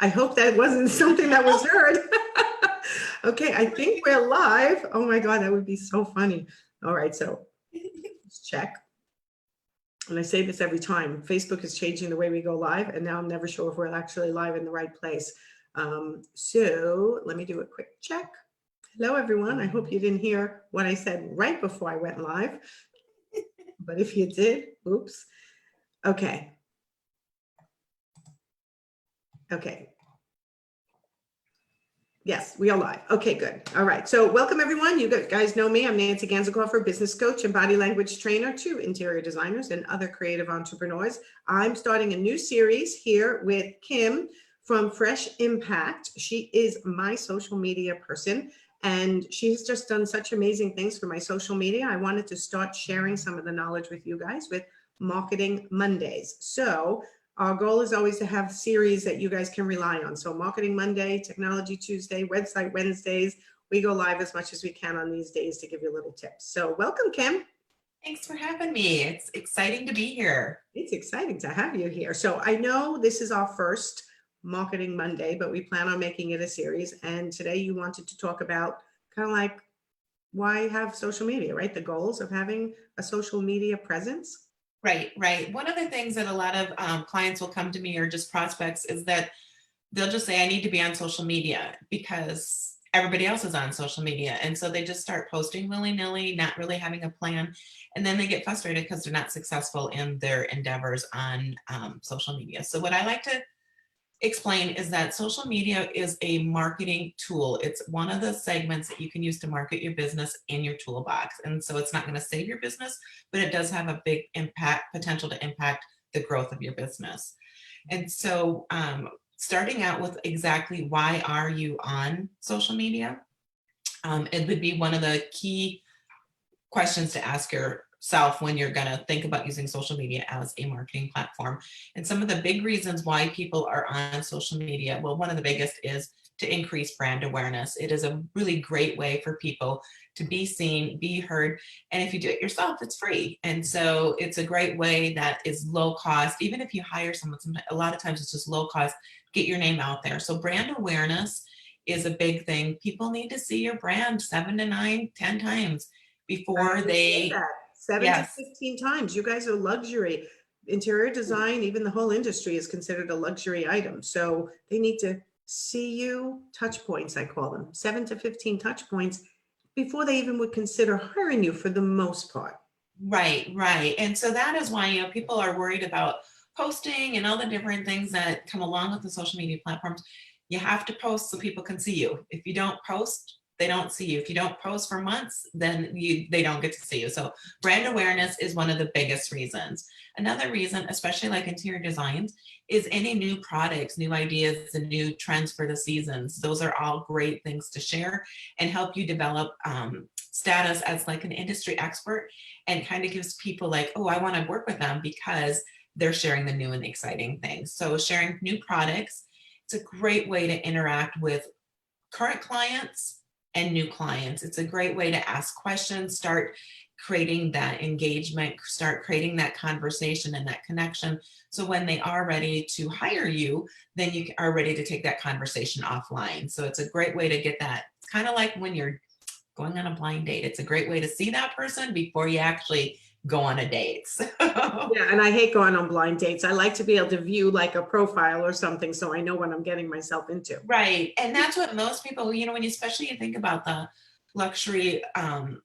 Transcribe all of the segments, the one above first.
I hope that wasn't something that was heard. Okay, I think we're live. Oh my God, that would be so funny. All right, so let's check. And I say this every time. Facebook is changing the way we go live, and now I'm never sure if we're actually live in the right place. So let me do a quick check. Hello, everyone. I hope you didn't hear what I said right before I went live. But if you did, oops. Okay. Okay. Yes, we are live. Okay, good. All right. So welcome, everyone. You guys know me. I'm Nancy Ganzikoffer, business coach and body language trainer to interior designers and other creative entrepreneurs. I'm starting a new series here with Kim from Fresh Impact. She is my social media person, and she's just done such amazing things for my social media. I wanted to start sharing some of the knowledge with you guys with Marketing Mondays. So our goal is always to have series that you guys can rely on. So Marketing Monday, Technology Tuesday, Website Wednesdays. We go live as much as we can on these days to give you little tips. So welcome, Kim. Thanks for having me. It's exciting to be here. It's exciting to have you here. So I know this is our first Marketing Monday, but we plan on making it a series. And today you wanted to talk about kind of like why have social media, right? The goals of having a social media presence. Right. One of the things that a lot of clients will come to me or just prospects is that they'll just say, I need to be on social media because everybody else is on social media. And so they just start posting willy-nilly, not really having a plan. And then they get frustrated because they're not successful in their endeavors on social media. So what I like to explain is that social media is a marketing tool. It's one of the segments that you can use to market your business in your toolbox. And so it's not going to save your business, but it does have a big potential to impact the growth of your business. And so starting out with exactly why are you on social media? It would be one of the key questions to ask yourself when you're going to think about using social media as a marketing platform. And some of the big reasons why people are on social media, well, one of the biggest is to increase brand awareness. It is a really great way for people to be seen, be heard. And if you do it yourself, it's free. And so it's a great way that is low cost. Even if you hire someone, a lot of times it's just low cost, get your name out there. So brand awareness is a big thing. People need to see your brand 7 to 9, 10 times before they, 7 yes. to 15 times. You guys are luxury. Interior design, even the whole industry is considered a luxury item. So they need to see you, touch points, I call them, 7 to 15 touch points before they even would consider hiring you for the most part. Right. And so that is why, people are worried about posting and all the different things that come along with the social media platforms. You have to post so people can see you. If you don't post, they don't see you. If you don't post for months, then they don't get to see you. So brand awareness is one of the biggest reasons. Another reason, especially like interior designs, is any new products, new ideas, and new trends for the seasons. Those are all great things to share and help you develop status as like an industry expert, and kind of gives people like, oh, I want to work with them because they're sharing the new and the exciting things. So sharing new products, it's a great way to interact with current clients and new clients. It's a great way to ask questions, start creating that engagement, start creating that conversation and that connection. So when they are ready to hire you, then you are ready to take that conversation offline. So it's a great way to get that. It's kind of like when you're going on a blind date. It's a great way to see that person before you actually go on a date. So. Yeah, and I hate going on blind dates. I like to be able to view like a profile or something so I know what I'm getting myself into. Right. And that's what most people, when you especially you think about the luxury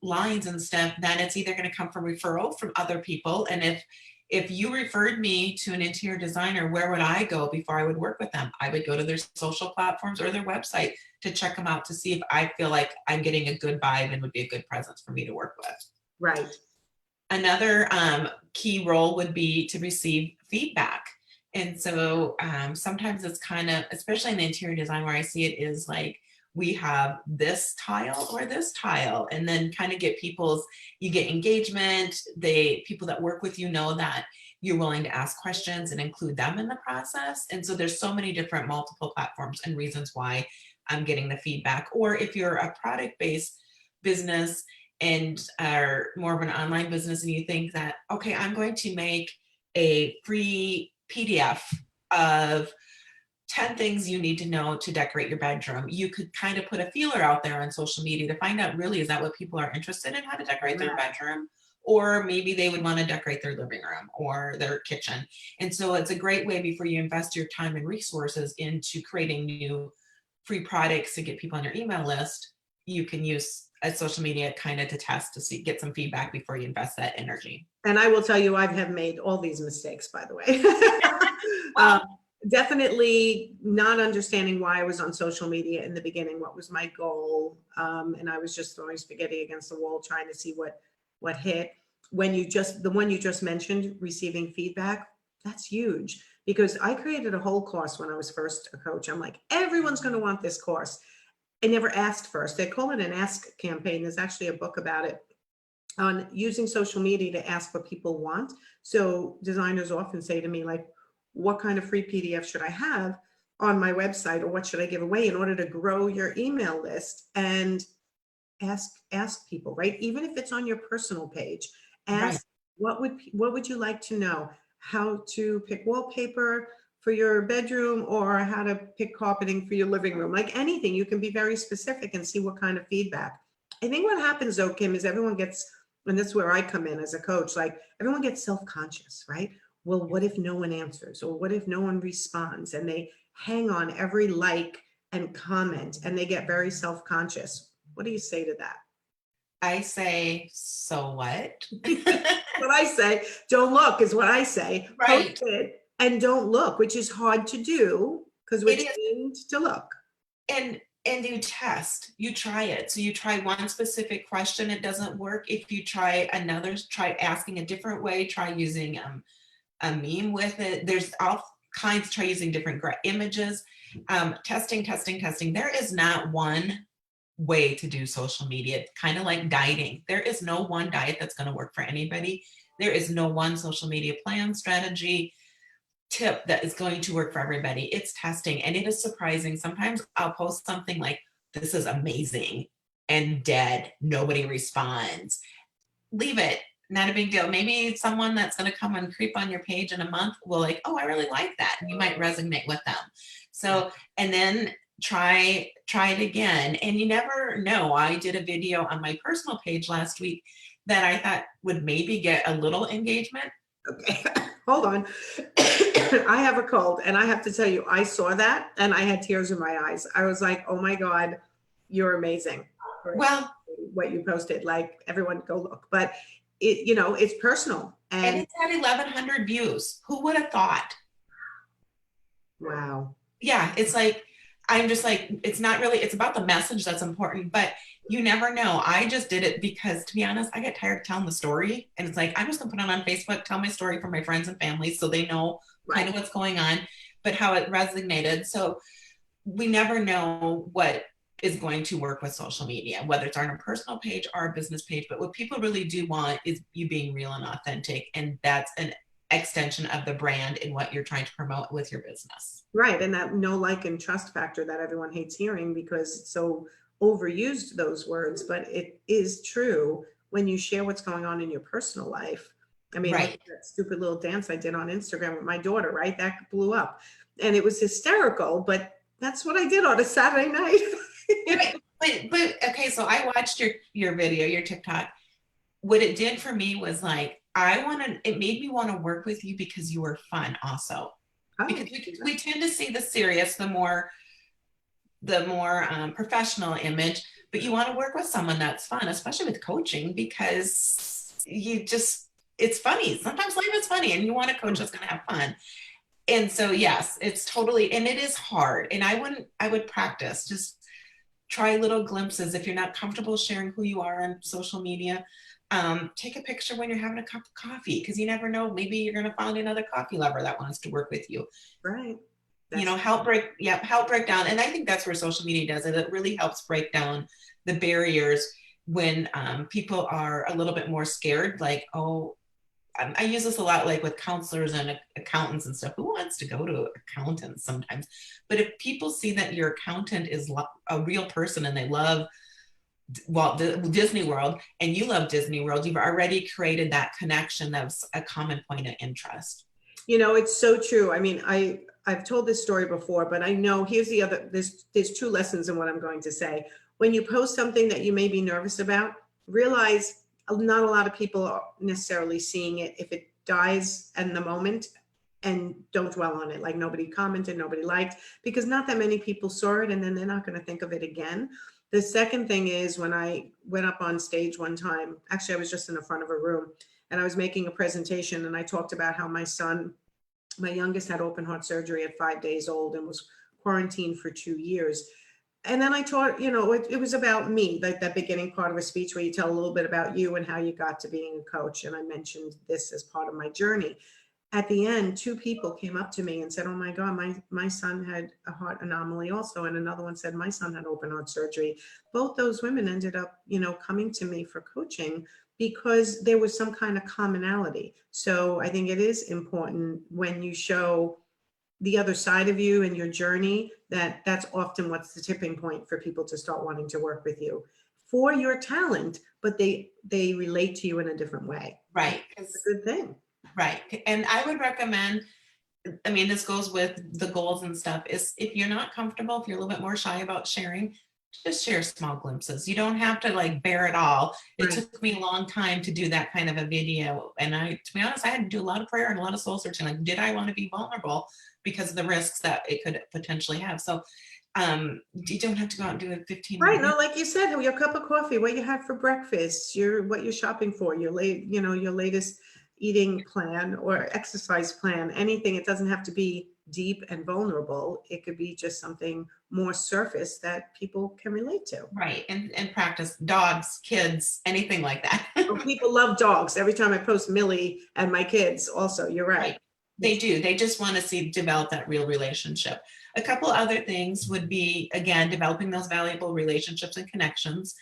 lines and stuff, then it's either going to come from referral from other people. And if you referred me to an interior designer, where would I go before I would work with them? I would go to their social platforms or their website to check them out to see if I feel like I'm getting a good vibe and would be a good presence for me to work with. Right. Another key role would be to receive feedback. And so sometimes it's kind of, especially in the interior design where I see it is like, we have this tile or this tile, and then kind of get you get engagement. People that work with you know that you're willing to ask questions and include them in the process. And so there's so many different multiple platforms and reasons why I'm getting the feedback. Or if you're a product-based business and are more of an online business and you think that, okay, I'm going to make a free PDF of 10 things you need to know to decorate your bedroom. You could kind of put a feeler out there on social media to find out, really, is that what people are interested in, how to decorate their bedroom? Or maybe they would want to decorate their living room or their kitchen. And so it's a great way, before you invest your time and resources into creating new free products to get people on your email list, you can use a social media kind of to test to see, get some feedback before you invest that energy. And I will tell you, I have made all these mistakes, by the way. Well, Definitely not understanding why I was on social media in the beginning, what was my goal. And I was just throwing spaghetti against the wall, trying to see what hit. When the one you just mentioned, receiving feedback, that's huge, because I created a whole course when I was first a coach. I'm like, everyone's going to want this course. I never asked first. They call it an ask campaign. There's actually a book about it, on using social media to ask what people want. So designers often say to me, like, what kind of free PDF should I have on my website, or what should I give away in order to grow your email list? And ask people, right? Even if it's on your personal page, ask, what would you like to know? How to pick wallpaper for your bedroom, or how to pick carpeting for your living room? Like anything, you can be very specific and see what kind of feedback. I think what happens though, Kim, is everyone gets, and that's where I come in as a coach, like everyone gets self-conscious, right? Well, what if no one answers, or what if no one responds? And they hang on every like and comment, and they get very self-conscious. What do you say to that? I say, so what? What I say, don't look, is what I say. Right. Post it and don't look, which is hard to do because we're trained to look. And you test, you try it. So you try one specific question, it doesn't work. If you try another, try asking a different way, try using a meme with it. There's all kinds, try using different images, testing. There is not one way to do social media, kind of like dieting. There is no one diet that's going to work for anybody. There is no one social media plan, strategy, tip that is going to work for everybody. It's testing, and it is surprising. Sometimes I'll post something like, this is amazing, and dead, nobody responds. Leave it, not a big deal. Maybe someone that's going to come and creep on your page in a month will like, oh, I really like that, and you might resonate with them. So, and then try it again. And you never know. I did a video on my personal page last week that I thought would maybe get a little engagement. Okay, hold on. I have a cold, and I have to tell you, I saw that and I had tears in my eyes. I was like, oh my God, you're amazing. Well, what you posted, like, everyone go look. But it, it's personal. And it's had 1,100 views. Who would have thought? Wow. Yeah, it's like, I'm just like, it's not really, it's about the message that's important, but you never know. I just did it because, to be honest, I get tired of telling the story, and it's like, I'm just gonna put it on Facebook, tell my story for my friends and family so they know kind of what's going on, but how it resonated. So we never know what is going to work with social media, whether it's on a personal page or a business page. But what people really do want is you being real and authentic, and that's an extension of the brand and what you're trying to promote with your business. Right. And that know, like, and trust factor that everyone hates hearing because it's so overused, those words, but it is true when you share what's going on in your personal life. I mean, Right. that stupid little dance I did on Instagram with my daughter, right? That blew up, and it was hysterical, but that's what I did on a Saturday night. but okay, so I watched your video, your TikTok. What it did for me was like, it made me want to work with you because you were fun also. Because we tend to see the serious, the more professional image, but you want to work with someone that's fun, especially with coaching, because it's funny. Sometimes life is funny, and you want a coach that's going to have fun. And so, yes, it's totally, and it is hard. And I would practice, just try little glimpses. If you're not comfortable sharing who you are on social media, take a picture when you're having a cup of coffee, because you never know, maybe you're going to find another coffee lover that wants to work with you. Right. Help break down. And I think that's where social media does it. It really helps break down the barriers when people are a little bit more scared, like, oh, I use this a lot, like with counselors and accountants and stuff. Who wants to go to accountants sometimes? But if people see that your accountant is a real person and they love Disney World, and you love Disney World, you've already created that connection that's a common point of interest. It's so true. I mean, I've told this story before, but I know here's the other, there's two lessons in what I'm going to say. When you post something that you may be nervous about, realize not a lot of people are necessarily seeing it. If it dies in the moment, and don't dwell on it, like nobody commented, nobody liked, because not that many people saw it, and then they're not going to think of it again. The second thing is, when I went up on stage one time, actually I was just in the front of a room and I was making a presentation, and I talked about how my son, my youngest, had open heart surgery at 5 days old and was quarantined for 2 years. And then I taught, it was about me, like that beginning part of a speech where you tell a little bit about you and how you got to being a coach. And I mentioned this as part of my journey. At the end, 2 people came up to me and said, "Oh my God, my son had a heart anomaly also." And another one said, "My son had open heart surgery." Both those women ended up, coming to me for coaching because there was some kind of commonality. So I think it is important when you show the other side of you and your journey, that's often what's the tipping point for people to start wanting to work with you for your talent, but they relate to you in a different way. Right. It's a good thing. Right. And I would recommend, I mean, this goes with the goals and stuff, is if you're not comfortable, if you're a little bit more shy about sharing, just share small glimpses. You don't have to like bear it all. It Right. took me a long time to do that kind of a video. And to be honest, I had to do a lot of prayer and a lot of soul searching. Like, did I want to be vulnerable because of the risks that it could potentially have? So you don't have to go out and do a 15 Right. minute. No, like you said, your cup of coffee, what you had for breakfast, what you're shopping for, your latest eating plan or exercise plan, anything. It doesn't have to be deep and vulnerable. It could be just something more surface that people can relate to. Right. And practice dogs, kids, anything like that. Oh, people love dogs. Every time I post Millie and my kids also, you're right. Right. They do. They just want to develop that real relationship. A couple other things would be, again, developing those valuable relationships and connections.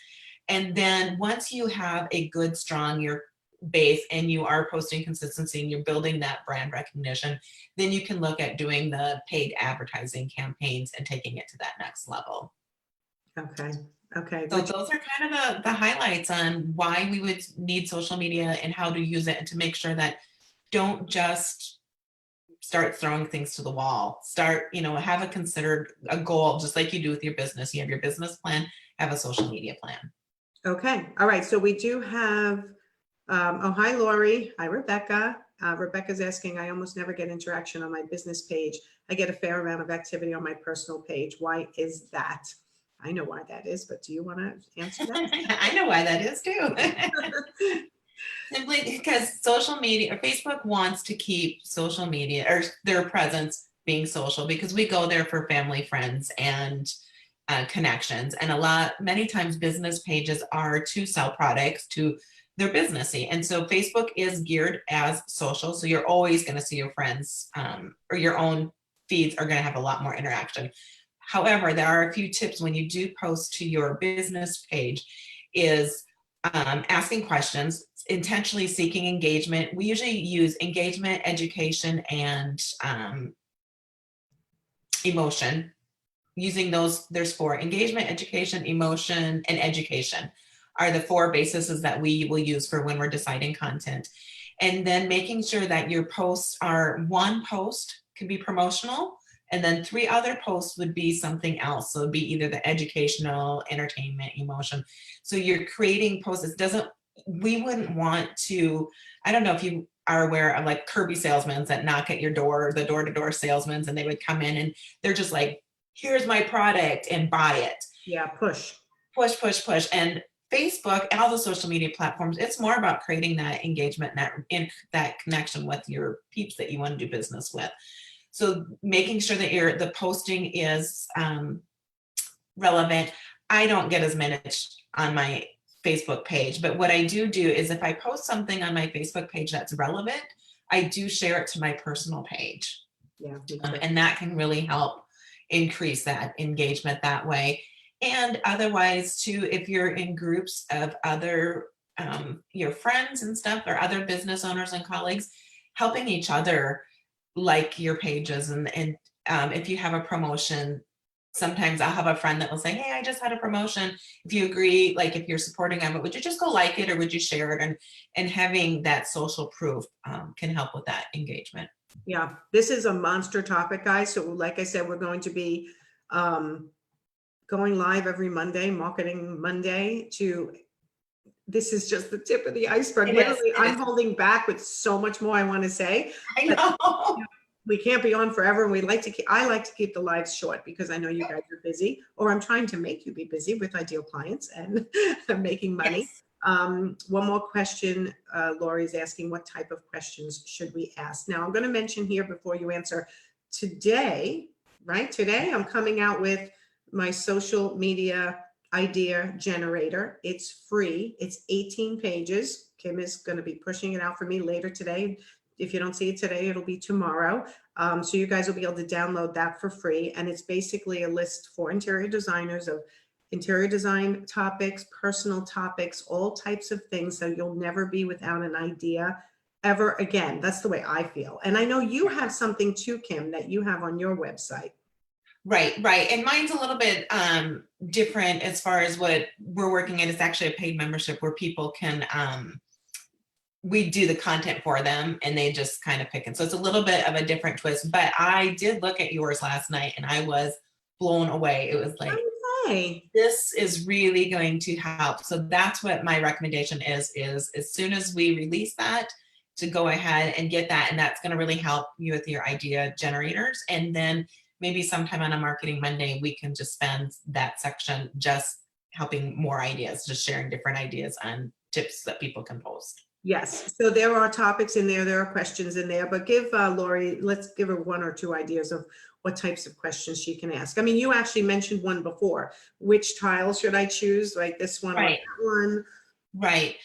And then once you have a good, strong your base and you are posting consistency and you're building that brand recognition, then you can look at doing the paid advertising campaigns and taking it to that next level. Okay. Okay. So those are kind of the highlights on why we would need social media and how to use it, and to make sure that don't just start throwing things to the wall. Start, have a goal, just like you do with your business. You have your business plan, have a social media plan. Okay. All right. So we do have, hi, Lori. Hi, Rebecca. Rebecca's asking, "I almost never get interaction on my business page. I get a fair amount of activity on my personal page. Why is that?" I know why that is, but do you want to answer that? I know why that is too. Simply because social media, or Facebook, wants to keep social media or their presence being social, because we go there for family, friends, and connections. And many times business pages are to sell products to their businessy. And so Facebook is geared as social. So you're always going to see your friends, or your own feeds are going to have a lot more interaction. However, there are a few tips when you do post to your business page, is asking questions, intentionally seeking engagement. We usually use engagement, education, and emotion. Using those, there's 4: engagement, education, emotion, and education are the 4 bases that we will use for when we're deciding content. And then making sure that your posts are, 1 post could be promotional, and then 3 other posts would be something else. So it'd be either the educational, entertainment, emotion. So you're creating posts. We wouldn't want to, I don't know if you are aware of like Kirby salesmen that knock at your door, the door-to-door salesmen, and they would come in and they're just like, "Here's my product and buy it." Yeah. Push. Push, push, push. And Facebook and all the social media platforms, it's more about creating that engagement and that connection with your peeps that you want to do business with. So making sure that the posting is relevant. I don't get as many on my Facebook page, but what I do is if I post something on my Facebook page that's relevant, I do share it to my personal page. Yeah. And that can really help increase that engagement that way. And otherwise too, if you're in groups of other your friends and stuff, or other business owners and colleagues, helping each other like your pages. And if you have a promotion, sometimes I'll have a friend that will say, "Hey, I just had a promotion. If you agree, like if you're supporting them, would you just go like it, or would you share it?" And having that social proof can help with that engagement. Yeah, this is a monster topic, guys. So like I said, we're going to be going live every Monday, Marketing Monday this is just the tip of the iceberg. Literally, I'm holding back with so much more I want to say. I know. We can't be on forever. And I like to keep the lives short because I know you guys are busy, or I'm trying to make you be busy with ideal clients and making money. Yes. One more question. Lori's asking, what type of questions should we ask? Now I'm going to mention here before you answer today, right? Today I'm coming out with my social media idea generator. It's free. It's 18 pages. Kim is going to be pushing it out for me later today. If you don't see it today, it'll be tomorrow. So you guys will be able to download that for free. And it's basically a list for interior designers of interior design topics, personal topics, all types of things. So you'll never be without an idea ever again. That's the way I feel. And I know you have something too, Kim, that you have on your website. Right. And mine's a little bit different as far as what we're working at. It's actually a paid membership where people can, we do the content for them and they just kind of pick it. So it's a little bit of a different twist, but I did look at yours last night and I was blown away. It was like, Okay. This is really going to help. So that's what my recommendation is as soon as we release that, to go ahead and get that. And that's going to really help you with your idea generators. And then maybe sometime on a Marketing Monday, we can just spend that section just helping more ideas, just sharing different ideas on tips that people can post. Yes, so there are topics in there, there are questions in there, but give Lori, let's give her one or two ideas of what types of questions she can ask. I mean, you actually mentioned one before. Which tile should I choose, like this one or that one? Right.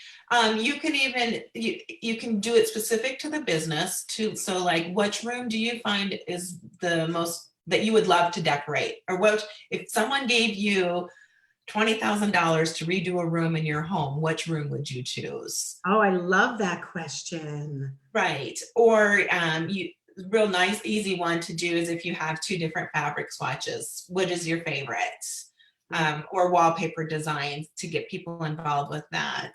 You can even, you can do it specific to the business too. So like, which room do you find is the most that you would love to decorate? Or what, if someone gave you $20,000 to redo a room in your home, which room would you choose? Oh, I love that question. Right. Or real nice, easy one to do is if you have two different fabric swatches, what is your favorite? Or wallpaper designs to get people involved with that.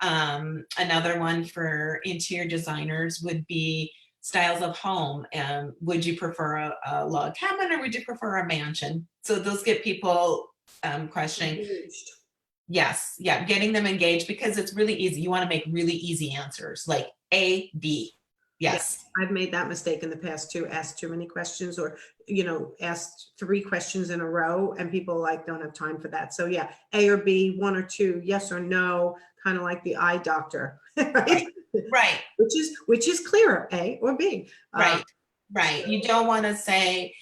Another one for interior designers would be styles of home. Would you prefer a log cabin or would you prefer a mansion? So those get people questioning. Engaged. Yes, yeah, getting them engaged because it's really easy. You want to make really easy answers like A, B. Yes. I've made that mistake in the past too, asked too many questions or, asked 3 questions in a row and people like don't have time for that. So yeah, A or B, 1 or 2, yes or no, kind of like the eye doctor, right? Right. Which is clearer, A or B. Right. You don't want to say,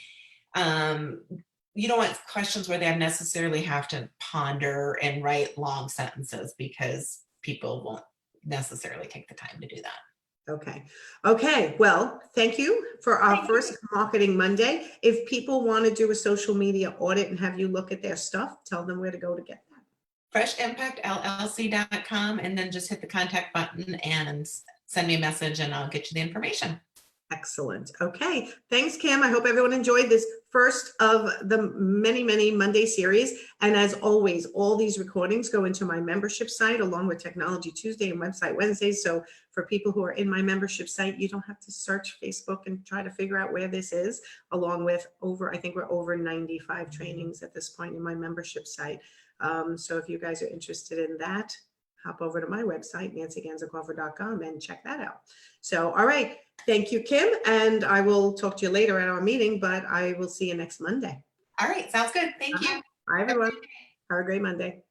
you don't want questions where they necessarily have to ponder and write long sentences because people won't necessarily take the time to do that. Okay. Well, thank you for our first Marketing Monday. If people want to do a social media audit and have you look at their stuff, tell them where to go to get that. FreshImpactLLC.com, and then just hit the contact button and send me a message and I'll get you the information. Excellent. Okay. Thanks, Kim. I hope everyone enjoyed this first of the many, many Monday series. And as always, all these recordings go into my membership site along with Technology Tuesday and Website Wednesdays. So for people who are in my membership site, you don't have to search Facebook and try to figure out where this is, along with I think we're over 95 trainings at this point in my membership site. So if you guys are interested in that, hop over to my website, nancyganzacoffer.com, and check that out. So, all right. Thank you, Kim. And I will talk to you later at our meeting, but I will see you next Monday. All right. Sounds good. Thank you. Bye, everyone. Have a great Monday.